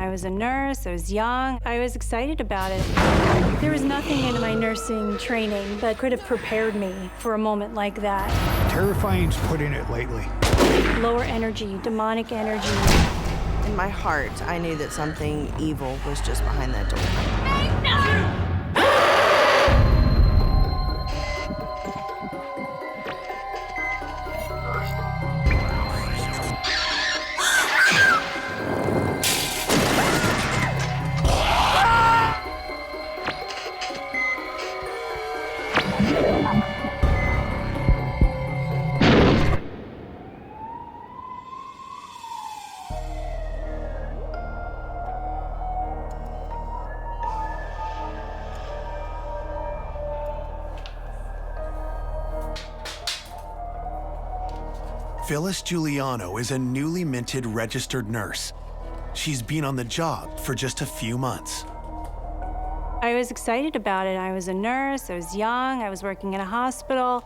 I was a nurse, I was young, I was excited about it. There was nothing in my nursing training that could have prepared me for a moment like that. Terrifying's putting it lightly. Lower energy, demonic energy. In my heart, I knew that something evil was just behind that door. Phyllis Giuliano is a newly minted registered nurse. She's been on the job for just a few months. I was excited about it. I was a nurse, I was young, I was working in a hospital.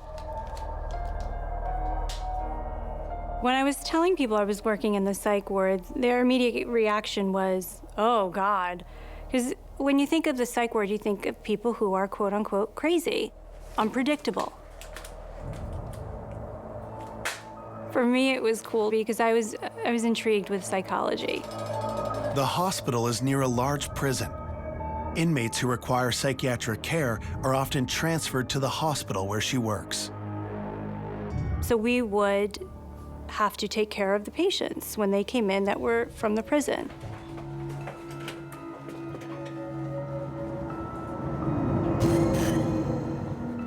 When I was telling people I was working in the psych ward, their immediate reaction was, oh God. Because when you think of the psych ward, you think of people who are quote unquote crazy, unpredictable. For me, it was cool because I was intrigued with psychology. The hospital is near a large prison. Inmates who require psychiatric care are often transferred to the hospital where she works. So we would have to take care of the patients when they came in that were from the prison.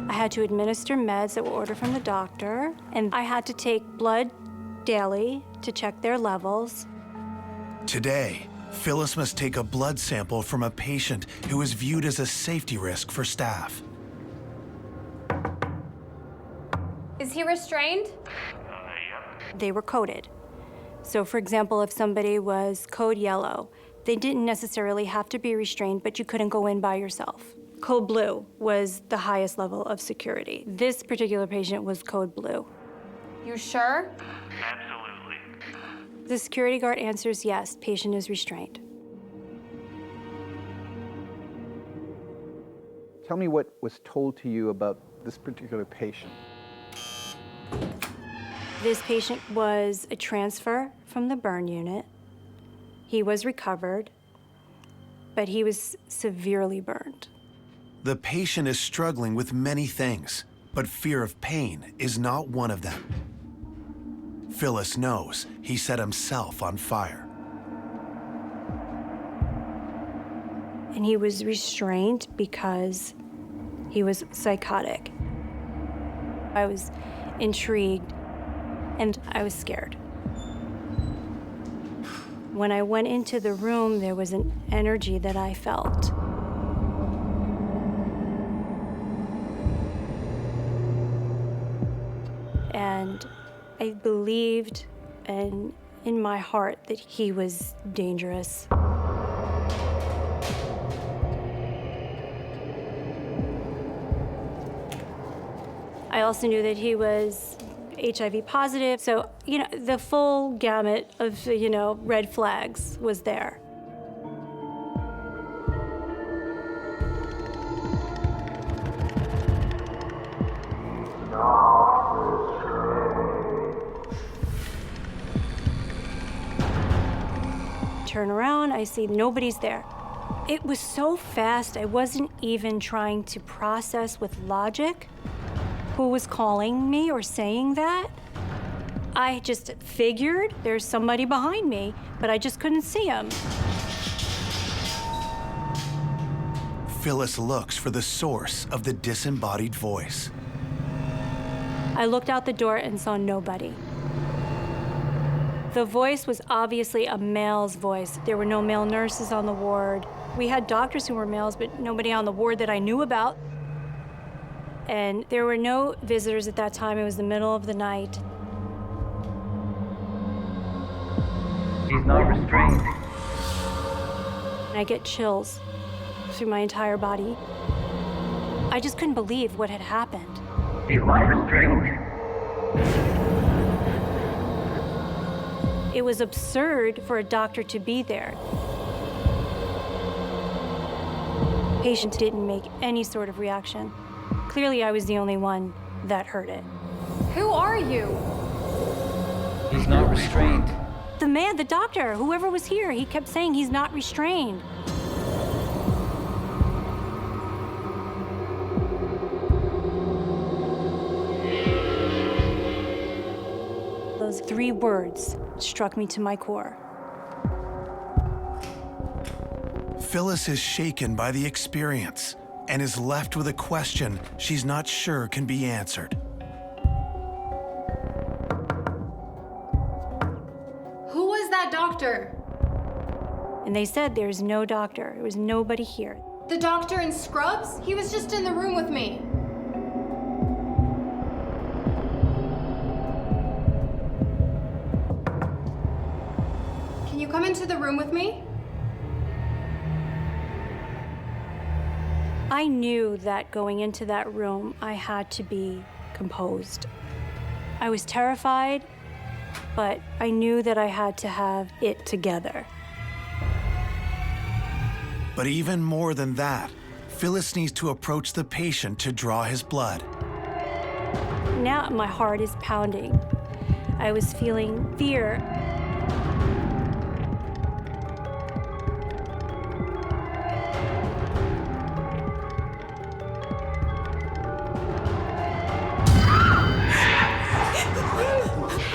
I had to administer meds that were ordered from the doctor, and I had to take blood daily to check their levels. Today, Phyllis must take a blood sample from a patient who is viewed as a safety risk for staff. Is he restrained? They were coded. So for example, if somebody was code yellow, they didn't necessarily have to be restrained, but you couldn't go in by yourself. Code blue was the highest level of security. This particular patient was code blue. You sure? Absolutely. The security guard answers yes, patient is restrained. Tell me what was told to you about this particular patient. This patient was a transfer from the burn unit. He was recovered, but he was severely burned. The patient is struggling with many things, but fear of pain is not one of them. Phyllis knows he set himself on fire. And he was restrained because he was psychotic. I was intrigued, and I was scared. When I went into the room, there was an energy that I felt. And I believed and in my heart that he was dangerous. I also knew that he was HIV positive, so, the full gamut of, red flags was there. Turn around, I see nobody's there. It was so fast, I wasn't even trying to process with logic who was calling me or saying that. I just figured there's somebody behind me, but I just couldn't see him. Phyllis looks for the source of the disembodied voice. I looked out the door and saw nobody. The voice was obviously a male's voice. There were no male nurses on the ward. We had doctors who were males, but nobody on the ward that I knew about. And there were no visitors at that time. It was the middle of the night. He's not restrained. And I get chills through my entire body. I just couldn't believe what had happened. He's not restrained. It was absurd for a doctor to be there. patient didn't make any sort of reaction. Clearly, I was the only one that heard it. Who are you? He's not restrained. The man, the doctor, whoever was here, he kept saying he's not restrained. Those 3 words struck me to my core. Phyllis is shaken by the experience and is left with a question she's not sure can be answered. Who was that doctor? And they said there's no doctor. There was nobody here. The doctor in scrubs? He was just in the room with me. Can you come into the room with me? I knew that going into that room, I had to be composed. I was terrified, but I knew that I had to have it together. But even more than that, Phyllis needs to approach the patient to draw his blood. Now my heart is pounding. I was feeling fear.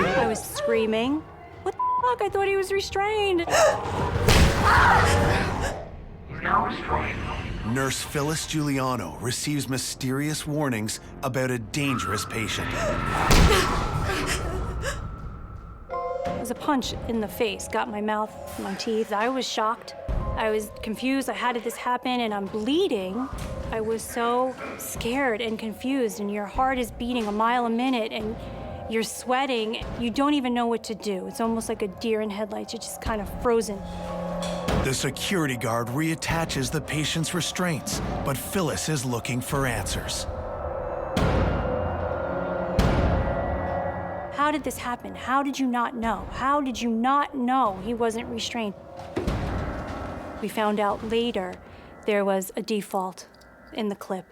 I was screaming. What the fuck? I thought he was restrained. He's not restrained. Nurse Phyllis Giuliano receives mysterious warnings about a dangerous patient. It was a punch in the face, got my mouth, my teeth. I was shocked. I was confused. How did this happen? And I'm bleeding. I was so scared and confused, and your heart is beating a mile a minute, and you're sweating. You don't even know what to do. It's almost like a deer in headlights. You're just kind of frozen. The security guard reattaches the patient's restraints, but Phyllis is looking for answers. How did this happen? How did you not know? How did you not know he wasn't restrained? We found out later there was a default in the clip.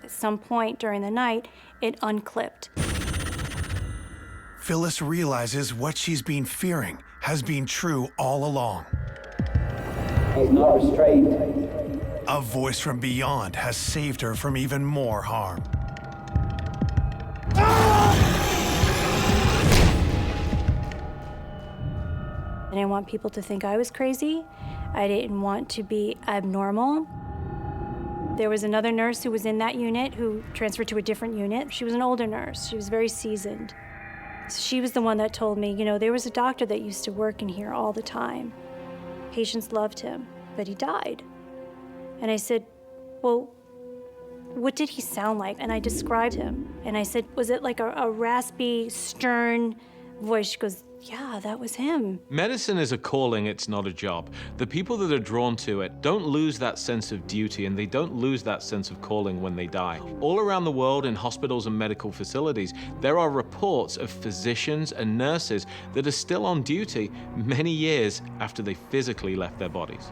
At some point during the night, it unclipped. Phyllis realizes what she's been fearing has been true all along. He's not restrained. A voice from beyond has saved her from even more harm. I didn't want people to think I was crazy. I didn't want to be abnormal. There was another nurse who was in that unit who transferred to a different unit. She was an older nurse. She was very seasoned. She was the one that told me, you know, there was a doctor that used to work in here all the time. Patients loved him, but he died. And I said, well, what did he sound like? And I described him. And I said, was it like a raspy, stern voice? She goes, yeah, that was him. Medicine is a calling, it's not a job. The people that are drawn to it don't lose that sense of duty, and they don't lose that sense of calling when they die. All around the world in hospitals and medical facilities, there are reports of physicians and nurses that are still on duty many years after they physically left their bodies.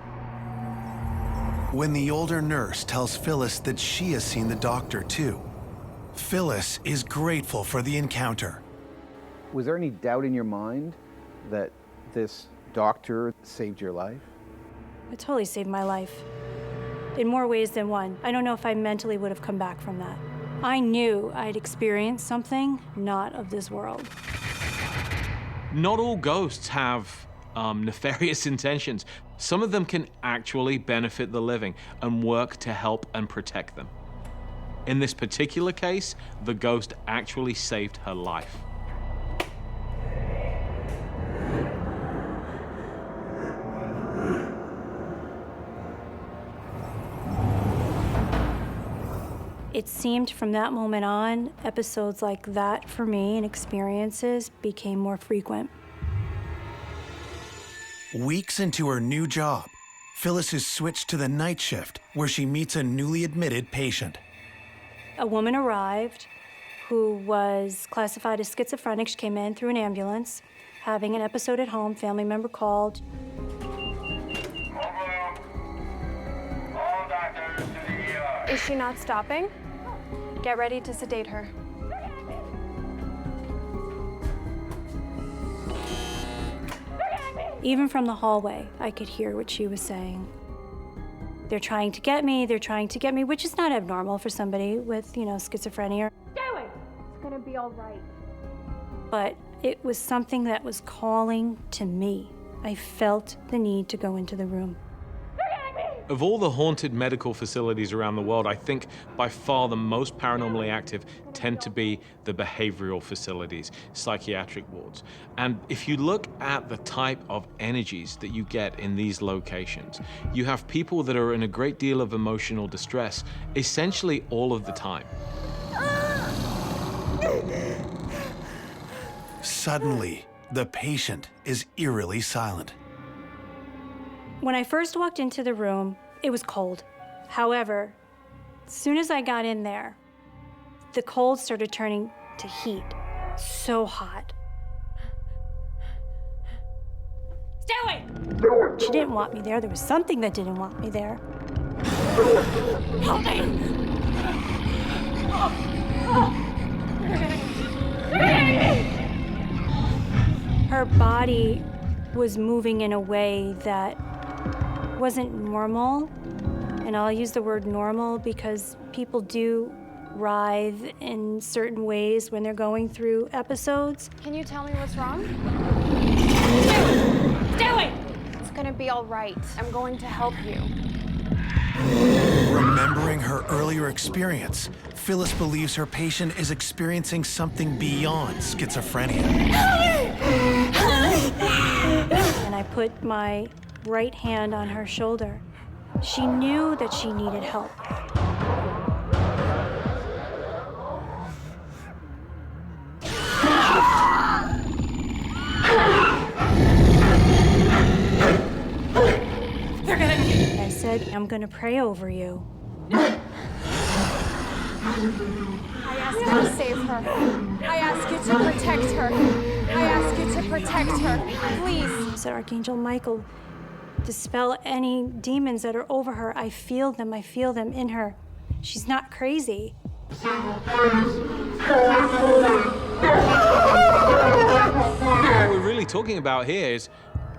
When the older nurse tells Phyllis that she has seen the doctor too, Phyllis is grateful for the encounter. Was there any doubt in your mind that this doctor saved your life? It totally saved my life. In more ways than one. I don't know if I mentally would have come back from that. I knew I'd experienced something not of this world. Not all ghosts have nefarious intentions. Some of them can actually benefit the living and work to help and protect them. In this particular case, the ghost actually saved her life. It seemed from that moment on, episodes like that for me and experiences became more frequent. Weeks into her new job, Phyllis is switched to the night shift where she meets a newly admitted patient. A woman arrived who was classified as schizophrenic. She came in through an ambulance, having an episode at home. Family member called. All doctors to the Is she not stopping? Get ready to sedate her. Even from the hallway, I could hear what she was saying. They're trying to get me, which is not abnormal for somebody with, schizophrenia. It's gonna be all right. But it was something that was calling to me. I felt the need to go into the room. Of all the haunted medical facilities around the world, I think by far the most paranormally active tend to be the behavioral facilities, psychiatric wards. And if you look at the type of energies that you get in these locations, you have people that are in a great deal of emotional distress, essentially all of the time. Suddenly, the patient is eerily silent. When I first walked into the room, it was cold. However, as soon as I got in there, the cold started turning to heat. So hot. Stay away! She didn't want me there. There was something that didn't want me there. Help me! Her body was moving in a way that wasn't normal, and I'll use the word normal because people do writhe in certain ways when they're going through episodes. Can you tell me what's wrong? Stay away! It's gonna be all right. I'm going to help you. Remembering her earlier experience, Phyllis believes her patient is experiencing something beyond schizophrenia. And I put my right hand on her shoulder. She knew that she needed help. I said, I'm gonna pray over you. I ask you to save her. I ask you to protect her. I ask you to protect her. Please. I said, Archangel Michael, dispel any demons that are over her. I feel them in her. She's not crazy. What we're really talking about here is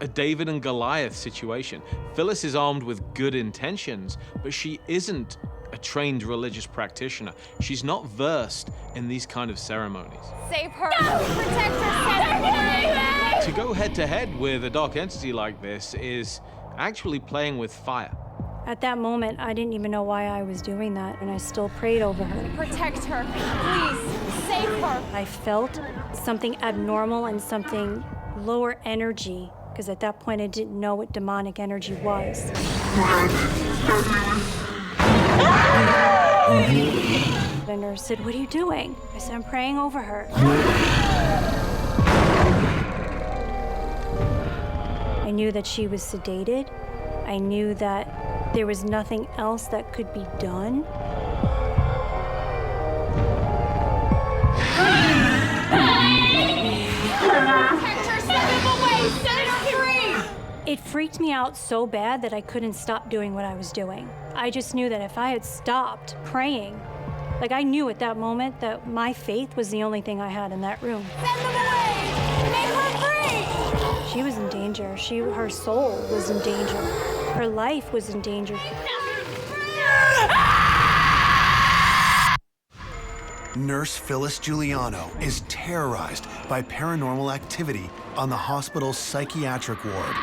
a David and Goliath situation. Phyllis is armed with good intentions, but she isn't a trained religious practitioner. She's not versed in these kind of ceremonies. Save her. Protect her. To go head to head with a dark entity like this is actually playing with fire. At that moment, I didn't even know why I was doing that, and I still prayed over her. Protect her. Please. Save her. I felt something abnormal and something lower energy, because at that point I didn't know what demonic energy was. The nurse said, "What are you doing?" I said, "I'm praying over her." I knew that she was sedated. I knew that there was nothing else that could be done. Protect her. Send him away. Set her free. It freaked me out so bad that I couldn't stop doing what I was doing. I just knew that if I had stopped praying, like I knew at that moment that my faith was the only thing I had in that room. Send them away. Make her free. She was in danger. Her soul was in danger. Her life was in danger. Nurse Phyllis Giuliano is terrorized by paranormal activity on the hospital's psychiatric ward.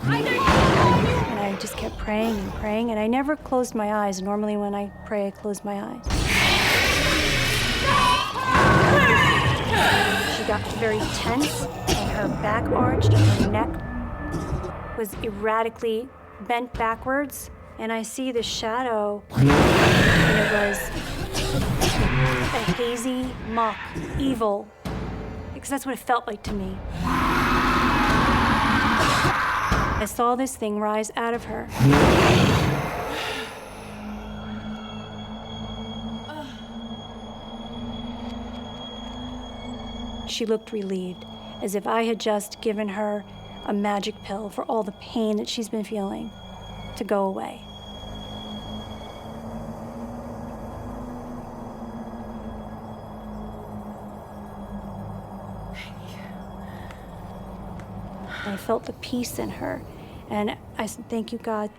And I just kept praying and praying, and I never closed my eyes. Normally when I pray, I close my eyes. She got very tense, and her back arched, and her neck was erratically bent backwards, and I see the shadow, and it was a hazy, mock, evil, because that's what it felt like to me. I saw this thing rise out of her. She looked relieved, as if I had just given her a magic pill for all the pain that she's been feeling to go away. I felt the peace in her, and I said, thank you, God.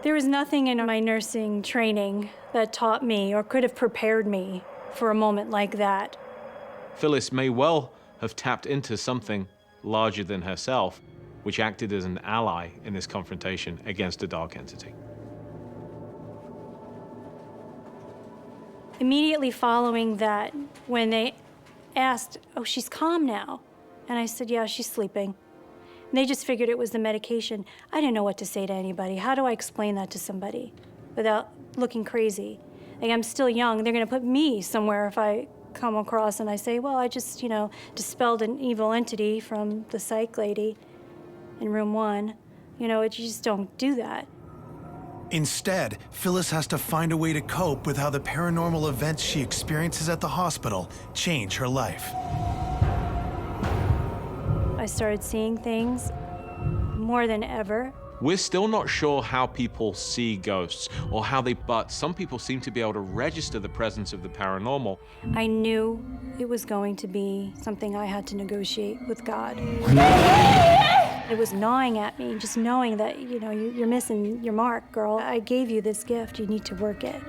There was nothing in my nursing training that taught me or could have prepared me for a moment like that. Phyllis may well have tapped into something larger than herself, which acted as an ally in this confrontation against a dark entity. Immediately following that, when they asked, oh, she's calm now. And I said, yeah, she's sleeping. And they just figured it was the medication. I didn't know what to say to anybody. How do I explain that to somebody without looking crazy? Like, I'm still young. They're gonna put me somewhere if I come across and I say, well, I just, dispelled an evil entity from the psych lady in room 1. You just don't do that. Instead, Phyllis has to find a way to cope with how the paranormal events she experiences at the hospital change her life. I started seeing things more than ever. We're still not sure how people see ghosts or but some people seem to be able to register the presence of the paranormal. I knew it was going to be something I had to negotiate with God. It was gnawing at me, just knowing that, you're missing your mark, girl. I gave you this gift, you need to work it.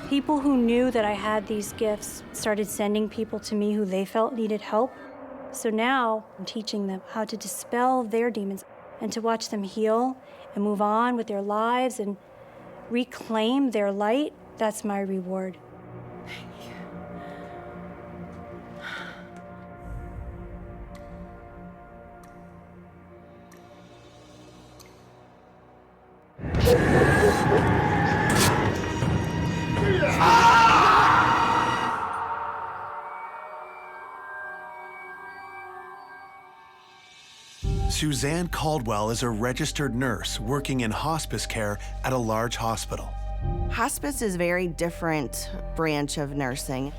People who knew that I had these gifts started sending people to me who they felt needed help. So now I'm teaching them how to dispel their demons and to watch them heal and move on with their lives and reclaim their light. That's my reward. Suzanne Caldwell is a registered nurse working in hospice care at a large hospital. Hospice is a very different branch of nursing.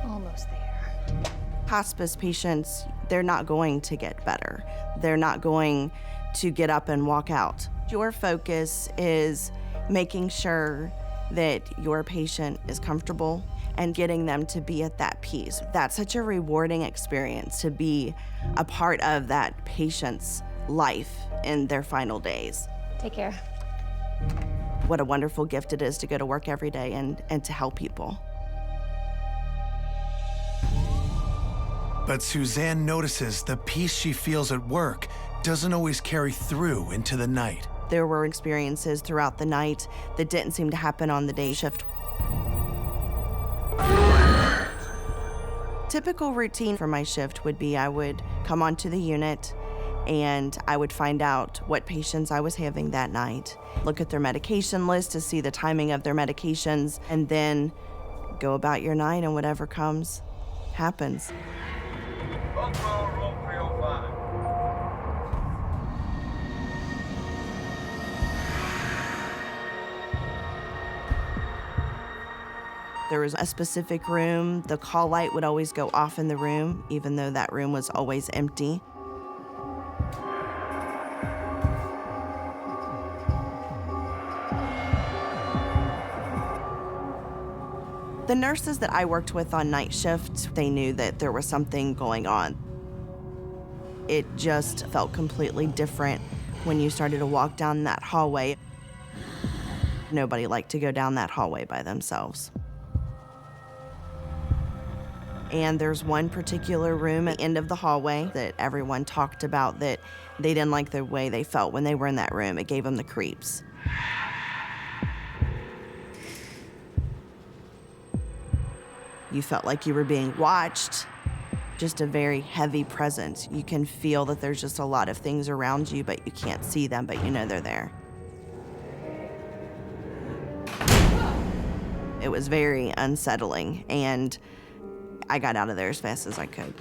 Almost there. Hospice patients, they're not going to get better. They're not going to get up and walk out. Your focus is making sure that your patient is comfortable and getting them to be at that peace. That's such a rewarding experience to be a part of that patient's life in their final days. Take care. What a wonderful gift it is to go to work every day and to help people. But Suzanne notices the peace she feels at work doesn't always carry through into the night. There were experiences throughout the night that didn't seem to happen on the day shift. Typical routine for my shift would be I would come onto the unit and I would find out what patients I was having that night, look at their medication list to see the timing of their medications, and then go about your night, and whatever comes, happens. There was a specific room. The call light would always go off in the room, even though that room was always empty. The nurses that I worked with on night shift, they knew that there was something going on. It just felt completely different when you started to walk down that hallway. Nobody liked to go down that hallway by themselves. And there's one particular room at the end of the hallway that everyone talked about that they didn't like the way they felt when they were in that room. It gave them the creeps. You felt like you were being watched, just a very heavy presence. You can feel that there's just a lot of things around you, but you can't see them, but you know they're there. It was very unsettling, and I got out of there as fast as I could.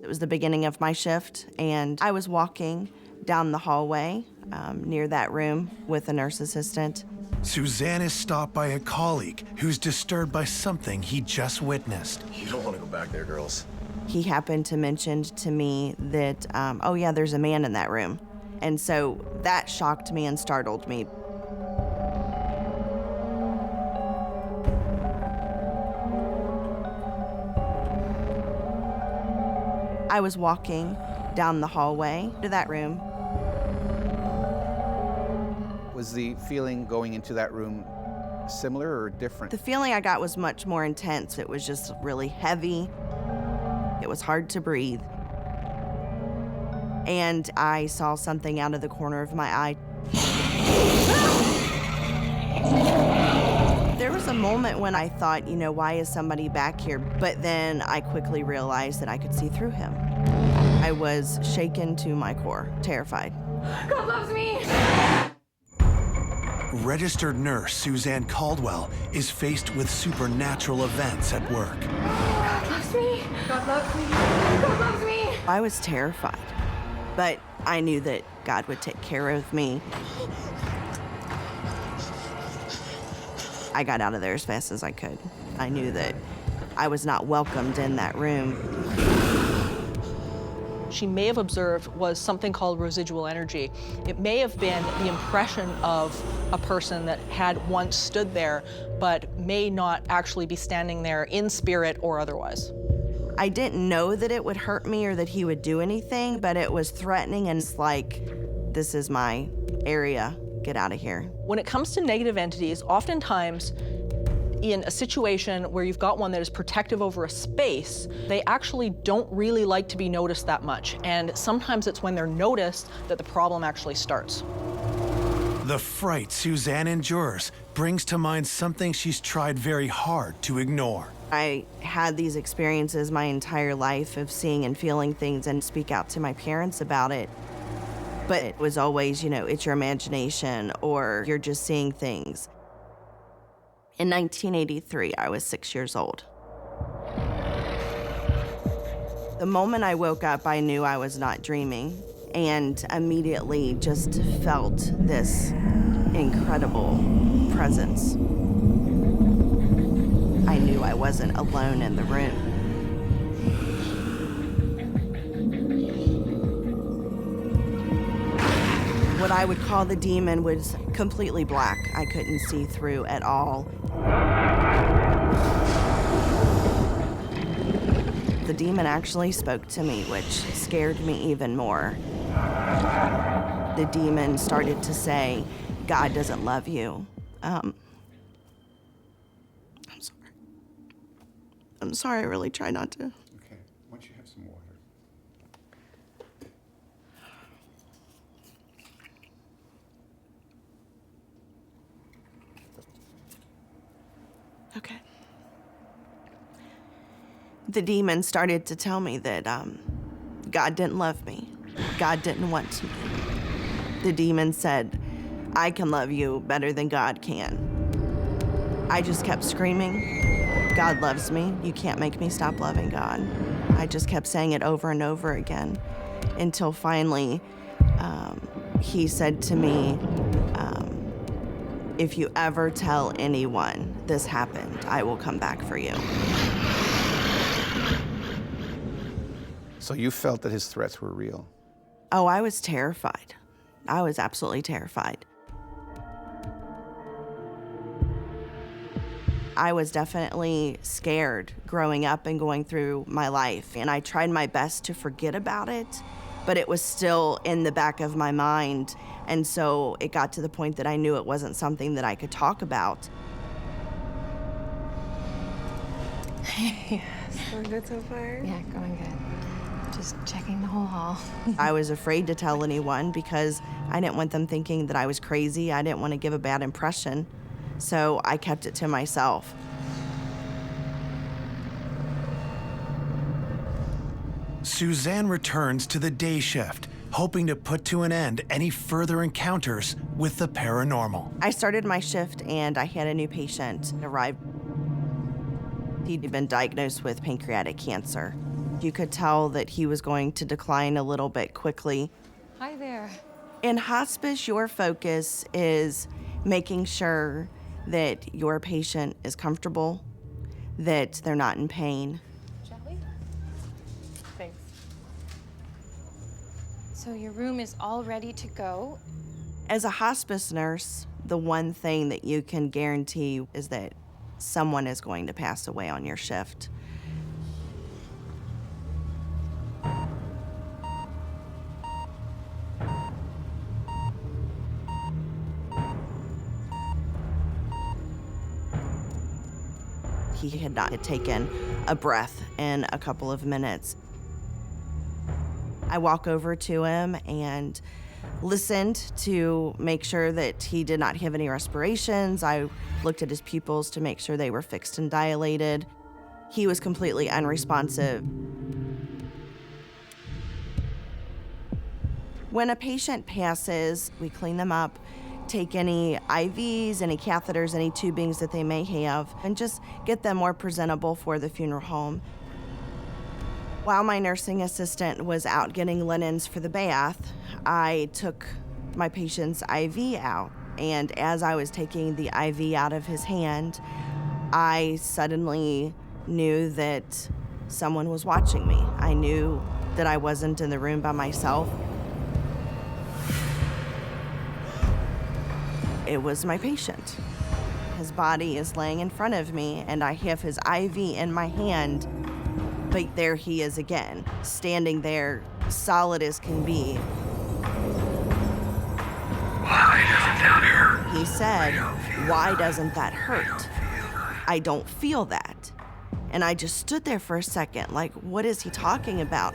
It was the beginning of my shift, and I was walking down the hallway near that room with a nurse assistant. Suzanne is stopped by a colleague who's disturbed by something he just witnessed. You don't want to go back there, girls. he happened to mention to me that, oh yeah, there's a man in that room. And so that shocked me and startled me. I was walking down the hallway to that room. Was the feeling going into that room similar or different? The feeling I got was much more intense. It was just really heavy. It was hard to breathe. And I saw something out of the corner of my eye. There was a moment when I thought, you know, why is somebody back here? But then I quickly realized that I could see through him. I was shaken to my core, terrified. God loves me! Registered nurse Suzanne Caldwell is faced with supernatural events at work. God loves me! God loves me! God loves me! I was terrified, but I knew that God would take care of me. I got out of there as fast as I could. I knew that I was not welcomed in that room. She may have observed was something called residual energy. It may have been the impression of a person that had once stood there, but may not actually be standing there in spirit or otherwise. I didn't know that it would hurt me or that he would do anything, but it was threatening, and it's like, this is my area, get out of here. When it comes to negative entities, oftentimes in a situation where you've got one that is protective over a space, they actually don't really like to be noticed that much. And sometimes it's when they're noticed that the problem actually starts. The fright Suzanne endures brings to mind something she's tried very hard to ignore. I had these experiences my entire life of seeing and feeling things and speak out to my parents about it. But it was always, you know, it's your imagination or you're just seeing things. In 1983, I was 6 years old. The moment I woke up, I knew I was not dreaming, and immediately just felt this incredible presence. I knew I wasn't alone in the room. What I would call the demon was completely black. I couldn't see through at all. The demon actually spoke to me, which scared me even more. The demon started to say, God doesn't love you. I'm sorry. I'm sorry, I really try not to. Okay, why don't you have some water? Okay. The demon started to tell me that God didn't love me. God didn't want me. The demon said, I can love you better than God can. I just kept screaming, God loves me. You can't make me stop loving God. I just kept saying it over and over again until finally he said to me, if you ever tell anyone this happened, I will come back for you. So you felt that his threats were real? Oh, I was terrified. I was absolutely terrified. I was definitely scared growing up and going through my life, and I tried my best to forget about it, but it was still in the back of my mind, and so it got to the point that I knew it wasn't something that I could talk about. Yes. Going good so far? Yeah, going good. Just checking the whole hall. I was afraid to tell anyone because I didn't want them thinking that I was crazy. I didn't want to give a bad impression, so I kept it to myself. Suzanne returns to the day shift, hoping to put to an end any further encounters with the paranormal. I started my shift and I had a new patient arrive. He'd been diagnosed with pancreatic cancer. You could tell that he was going to decline a little bit quickly. Hi there. In hospice, your focus is making sure that your patient is comfortable, that they're not in pain. Shall we? So your room is all ready to go? As a hospice nurse, the one thing that you can guarantee is that someone is going to pass away on your shift. He had not taken a breath in a couple of minutes. I walk over to him and listened to make sure that he did not have any respirations. I looked at his pupils to make sure they were fixed and dilated. He was completely unresponsive. When a patient passes, we clean them up, take any IVs, any catheters, any tubings that they may have, and just get them more presentable for the funeral home. While my nursing assistant was out getting linens for the bath, I took my patient's IV out, and as I was taking the IV out of his hand, I suddenly knew that someone was watching me. I knew that I wasn't in the room by myself. It was my patient. His body is laying in front of me, and I have his IV in my hand, but there he is again, standing there, solid as can be. Why doesn't that hurt? He said, "Why doesn't that hurt? I don't feel that." And I just stood there for a second, like, what is he talking about?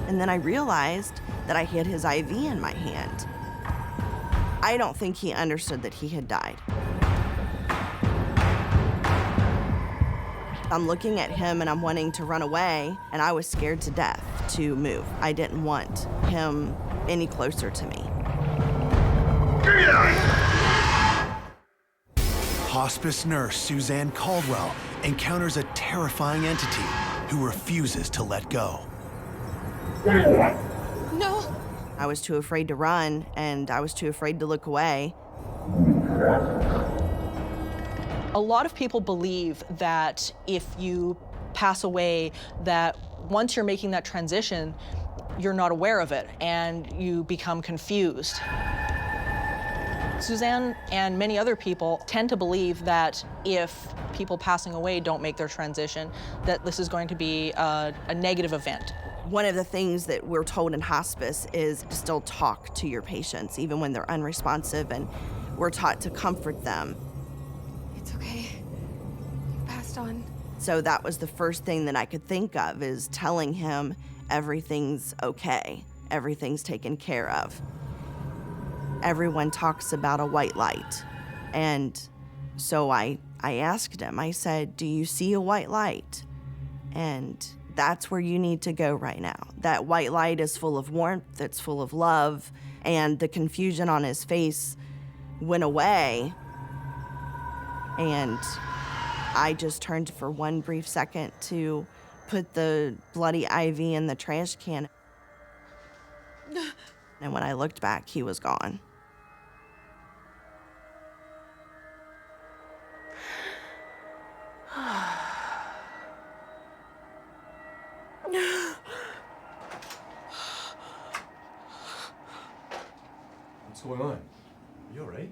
And then I realized that I had his IV in my hand. I don't think he understood that he had died. I'm looking at him and I'm wanting to run away, and I was scared to death to move. I didn't want him any closer to me. Hospice nurse Suzanne Caldwell encounters a terrifying entity who refuses to let go. No! I was too afraid to run, and I was too afraid to look away. A lot of people believe that if you pass away, that once you're making that transition, you're not aware of it and you become confused. Suzanne and many other people tend to believe that if people passing away don't make their transition, that this is going to be a negative event. One of the things that we're told in hospice is to still talk to your patients, even when they're unresponsive, and we're taught to comfort them. It's okay. You passed on. So that was the first thing that I could think of, is telling him everything's okay, everything's taken care of. Everyone talks about a white light. And so I asked him, I said, "Do you see a white light?" And that's where you need to go right now. That white light is full of warmth, it's full of love, and the confusion on his face went away. And I just turned for one brief second to put the bloody IV in the trash can. And when I looked back, he was gone. What's going on? You all right?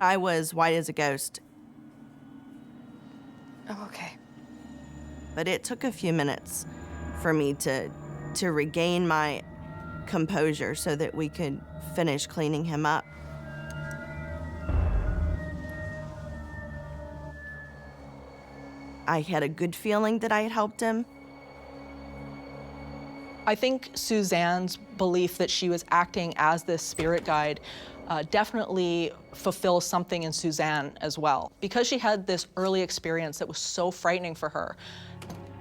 I was white as a ghost. Oh, okay. But it took a few minutes for me to regain my composure so that we could finish cleaning him up. I had a good feeling that I had helped him. I think Suzanne's belief that she was acting as this spirit guide definitely fulfills something in Suzanne as well. Because she had this early experience that was so frightening for her,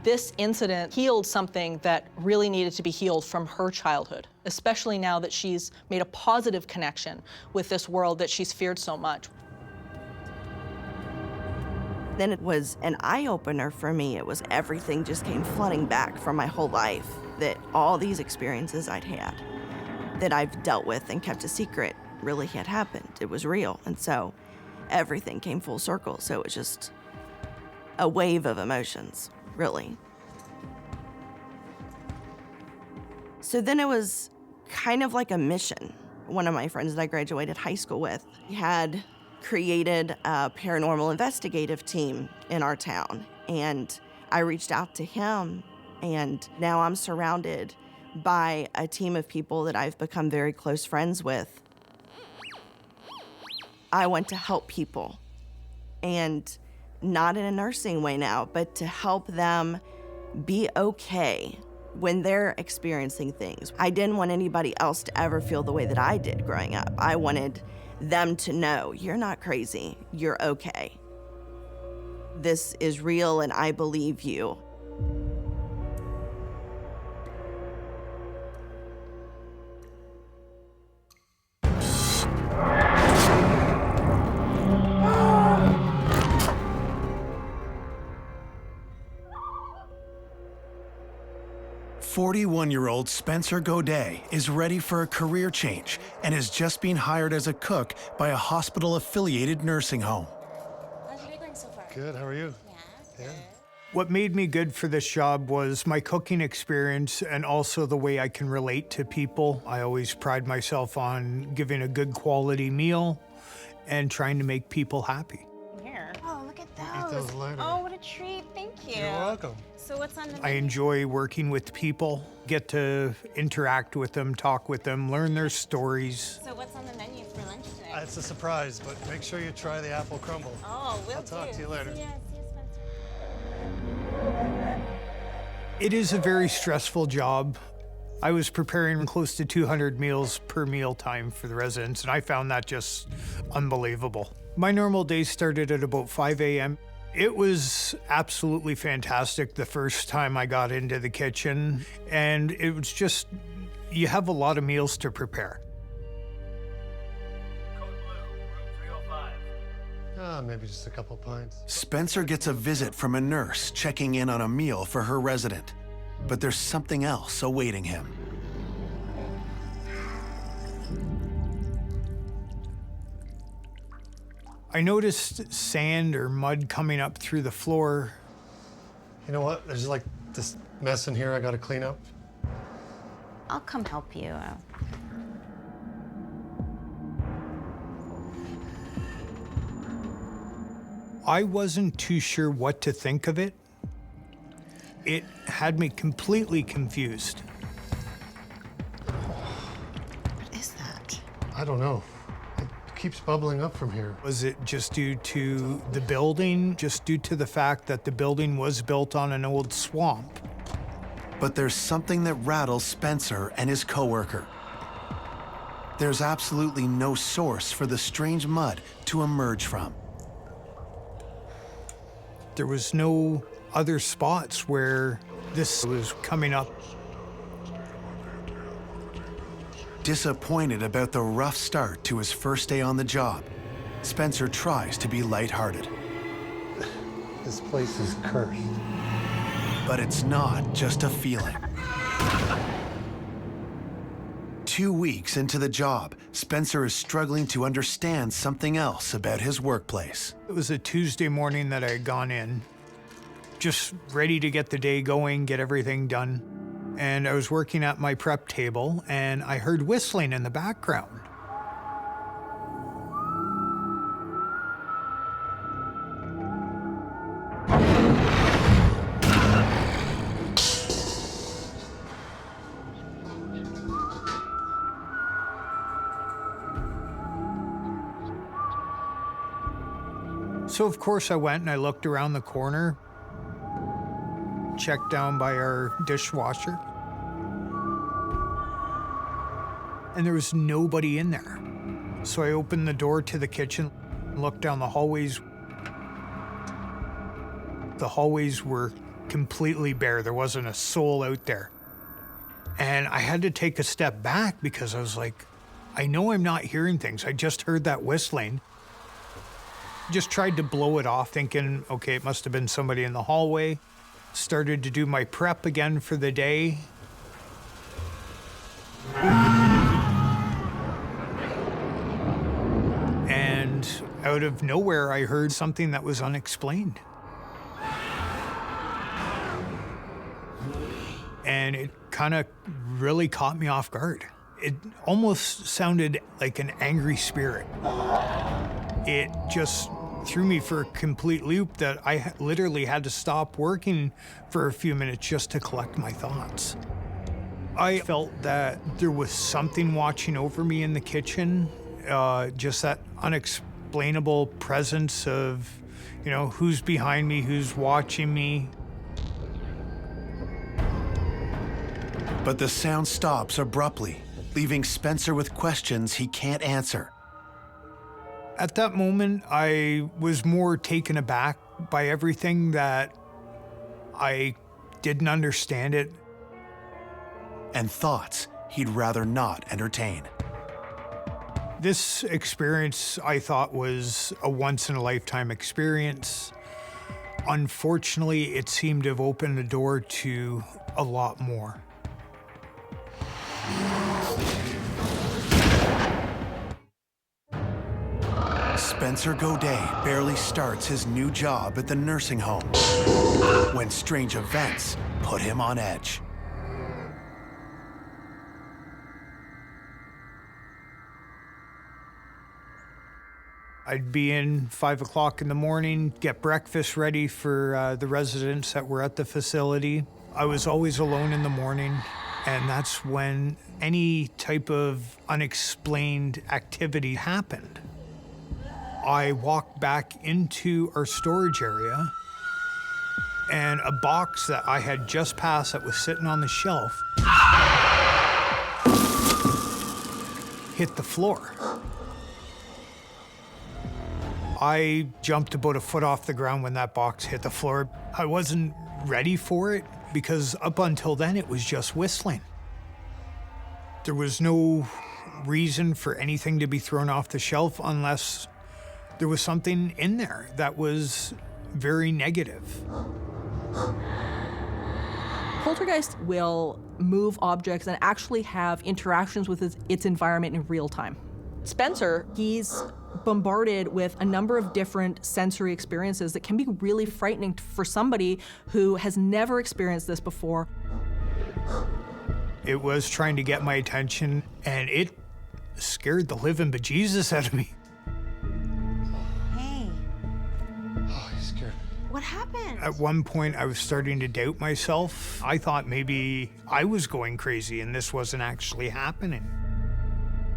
this incident healed something that really needed to be healed from her childhood, especially now that she's made a positive connection with this world that she's feared so much. Then it was an eye-opener for me. It was everything just came flooding back from my whole life, that all these experiences I'd had, that I've dealt with and kept a secret, really had happened. It was real. And so everything came full circle. So it was just a wave of emotions, really. So then it was kind of like a mission. One of my friends that I graduated high school with had created a paranormal investigative team in our town, and I reached out to him, and now I'm surrounded by a team of people that I've become very close friends with. I want to help people, and not in a nursing way now, but to help them be okay when they're experiencing things. I didn't want anybody else to ever feel the way that I did growing up. I wanted them to know, you're not crazy, you're okay. This is real and I believe you. "41-year-old Spencer Godet is ready for a career change and has just been hired as a cook by a hospital-affiliated nursing home. How's your day going so far? Good, how are you? Yeah. What made me good for this job was my cooking experience and also the way I can relate to people. I always pride myself on giving a good quality meal and trying to make people happy. Here. Oh, look at Eat those later. Oh, what a treat. Thank you. You're welcome. So what's on the I enjoy working with people, get to interact with them, talk with them, learn their stories. So what's on the menu for lunch today? It's a surprise, but make sure you try the apple crumble. Oh, will I'll talk to you later. See you, Spencer. It is a very stressful job. I was preparing close to 200 meals per meal time for the residents, and I found that just unbelievable. My normal day started at about 5 a.m. It was absolutely fantastic the first time I got into the kitchen, and it was just, you have a lot of meals to prepare. Maybe just a couple pints. Spencer gets a visit from a nurse checking in on a meal for her resident, but there's something else awaiting him. I noticed sand or mud coming up through the floor. You know what? There's like this mess in here I gotta clean up. I'll come help you. I wasn't too sure what to think of it. It had me completely confused. What is that? I don't know. It keeps bubbling up from here. Was it just due to the building? Just due to the fact that the building was built on an old swamp? But there's something that rattles Spencer and his coworker. There's absolutely no source for the strange mud to emerge from. There was no other spots where this was coming up. Disappointed about the rough start to his first day on the job, Spencer tries to be lighthearted. This place is cursed. But it's not just a feeling. 2 weeks into the job, Spencer is struggling to understand something else about his workplace. It was a Tuesday morning that I had gone in, just ready to get the day going, get everything done. And I was working at my prep table, and I heard whistling in the background. So of course I went and I looked around the corner, checked down by our dishwasher, and there was nobody in there. So I opened the door to the kitchen, looked down the hallways. The hallways were completely bare. There wasn't a soul out there. And I had to take a step back because I was like, I know I'm not hearing things. I just heard that whistling. Just tried to blow it off, thinking, okay, it must have been somebody in the hallway. Started to do my prep again for the day. And out of nowhere, I heard something that was unexplained. And it kind of really caught me off guard. It almost sounded like an angry spirit. It just threw me for a complete loop that I literally had to stop working for a few minutes just to collect my thoughts. I felt that there was something watching over me in the kitchen, just that unexplainable presence of, you know, who's behind me, who's watching me. But the sound stops abruptly, leaving Spencer with questions he can't answer. At that moment, I was more taken aback by everything, that I didn't understand it. And thoughts he'd rather not entertain. This experience, I thought, was a once-in-a-lifetime experience. Unfortunately, it seemed to have opened the door to a lot more. Spencer Godet barely starts his new job at the nursing home when strange events put him on edge. I'd be in 5 o'clock in the morning, get breakfast ready for the residents that were at the facility. I was always alone in the morning, and that's when any type of unexplained activity happened. I walked back into our storage area, and a box that I had just passed that was sitting on the shelf hit the floor. I jumped about a foot off the ground when that box hit the floor. I wasn't ready for it because up until then it was just whistling. There was no reason for anything to be thrown off the shelf unless there was something in there that was very negative. Poltergeist will move objects and actually have interactions with its environment in real time. Spencer, he's bombarded with a number of different sensory experiences that can be really frightening for somebody who has never experienced this before. It was trying to get my attention, and it scared the living bejesus out of me. Hey. Oh, he's scared. What happened? At one point, I was starting to doubt myself. I thought maybe I was going crazy and this wasn't actually happening.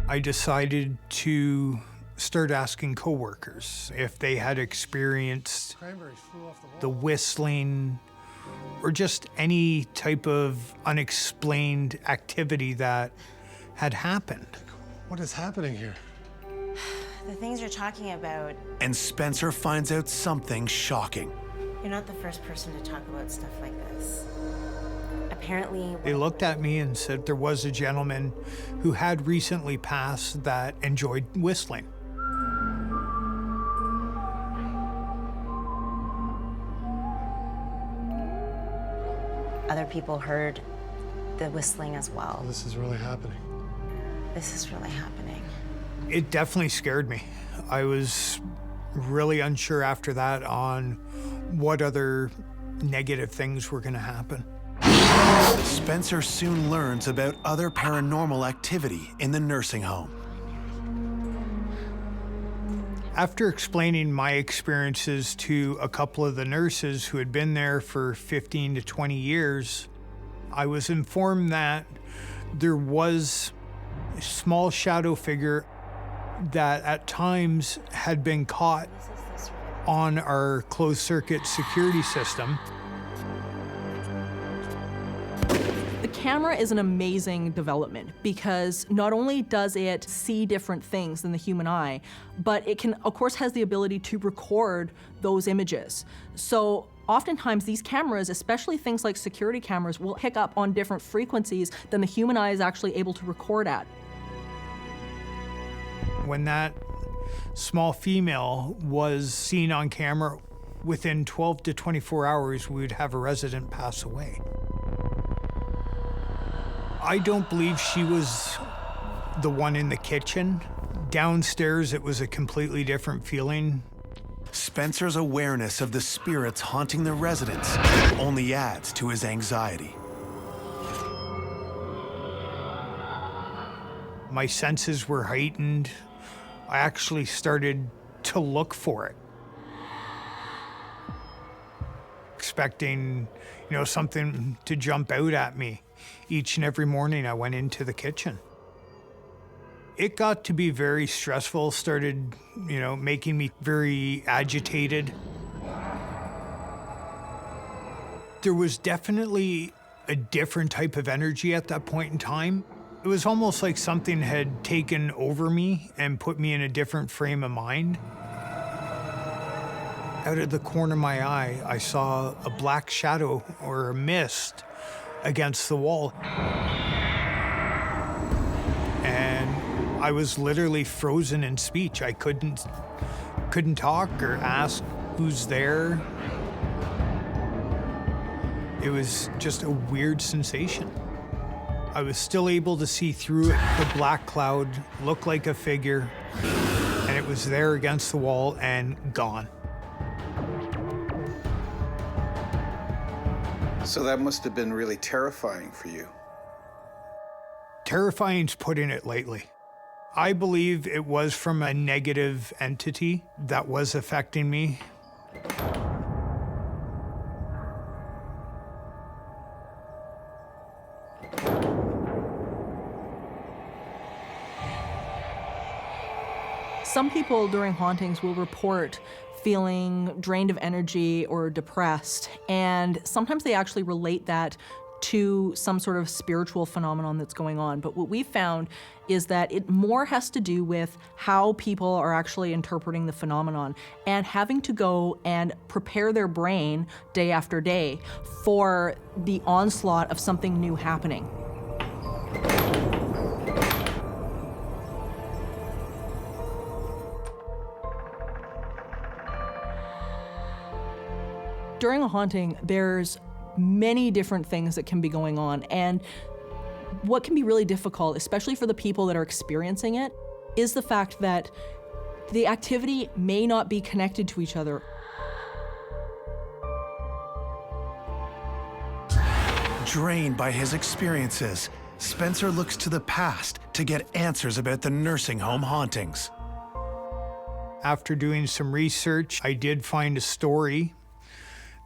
I decided to start asking coworkers if they had experienced the whistling or just any type of unexplained activity that had happened. What is happening here? The things you're talking about. And Spencer finds out something shocking. You're not the first person to talk about stuff like this. Apparently, They looked at me and said there was a gentleman who had recently passed that enjoyed whistling. other people heard the whistling as well. Oh, this is really happening. This is really happening. It definitely scared me. I was really unsure after that on what other negative things were going to happen. Spencer soon learns about other paranormal activity in the nursing home. After explaining my experiences to a couple of the nurses who had been there for 15 to 20 years, I was informed that there was a small shadow figure that at times had been caught on our closed circuit security system. The camera is an amazing development because not only does it see different things than the human eye, but it can, of course, has the ability to record those images. So oftentimes these cameras, especially things like security cameras, will pick up on different frequencies than the human eye is actually able to record at. When that small female was seen on camera, within 12 to 24 hours, we would have a resident pass away. I don't believe she was the one in the kitchen. Downstairs, it was a completely different feeling. Spencer's awareness of the spirits haunting the residents only adds to his anxiety. My senses were heightened. I actually started to look for it, expecting, something to jump out at me. Each and every morning I went into the kitchen. It got to be very stressful, started, making me very agitated. There was definitely a different type of energy at that point in time. It was almost like something had taken over me and put me in a different frame of mind. Out of the corner of my eye, I saw a black shadow or a mist against the wall. And I was literally frozen in speech. I couldn't talk or ask who's there. It was just a weird sensation. I was still able to see through it. The black cloud looked like a figure, and it was there against the wall and gone. So that must have been really terrifying for you. Terrifying's putting it lightly. I believe it was from a negative entity that was affecting me. Some people during hauntings will report feeling drained of energy or depressed, and sometimes they actually relate that to some sort of spiritual phenomenon that's going on. But what we've found is that it more has to do with how people are actually interpreting the phenomenon and having to go and prepare their brain day after day for the onslaught of something new happening. During a haunting, there's many different things that can be going on, and what can be really difficult, especially for the people that are experiencing it, is the fact that the activity may not be connected to each other. Drained by his experiences, Spencer looks to the past to get answers about the nursing home hauntings. After doing some research, I did find a story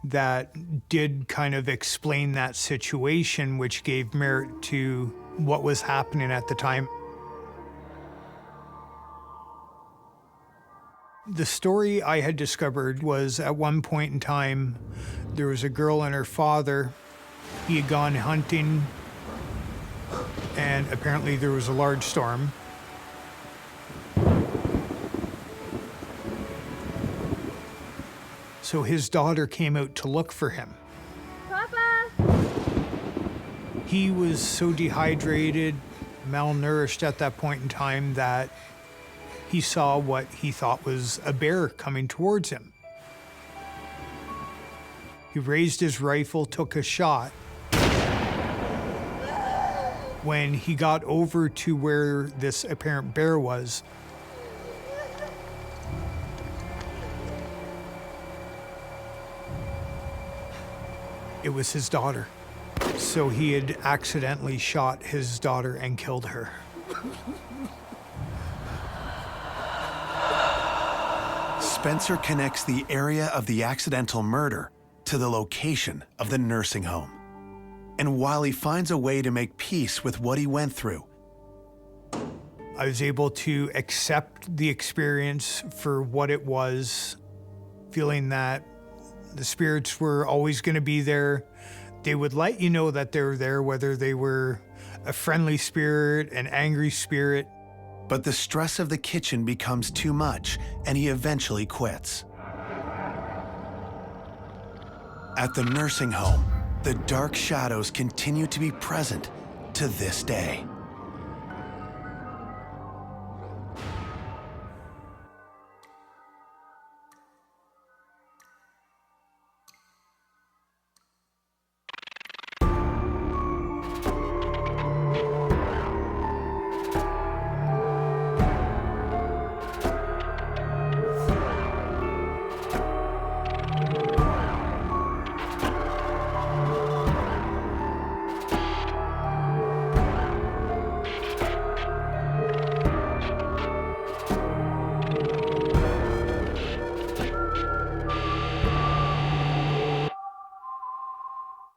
that did kind of explain that situation, which gave merit to what was happening at the time. The story I had discovered was at one point in time, there was a girl and her father. He had gone hunting, and apparently there was a large storm. So his daughter came out to look for him. Papa! He was so dehydrated, malnourished at that point in time that he saw what he thought was a bear coming towards him. He raised his rifle, took a shot. When he got over to where this apparent bear was, it was his daughter. So he had accidentally shot his daughter and killed her. Spencer connects the area of the accidental murder to the location of the nursing home. And while he finds a way to make peace with what he went through, I was able to accept the experience for what it was, feeling that the spirits were always going to be there. They would let you know that they were there, whether they were a friendly spirit, an angry spirit. But the stress of the kitchen becomes too much, and he eventually quits. At the nursing home, the dark shadows continue to be present to this day.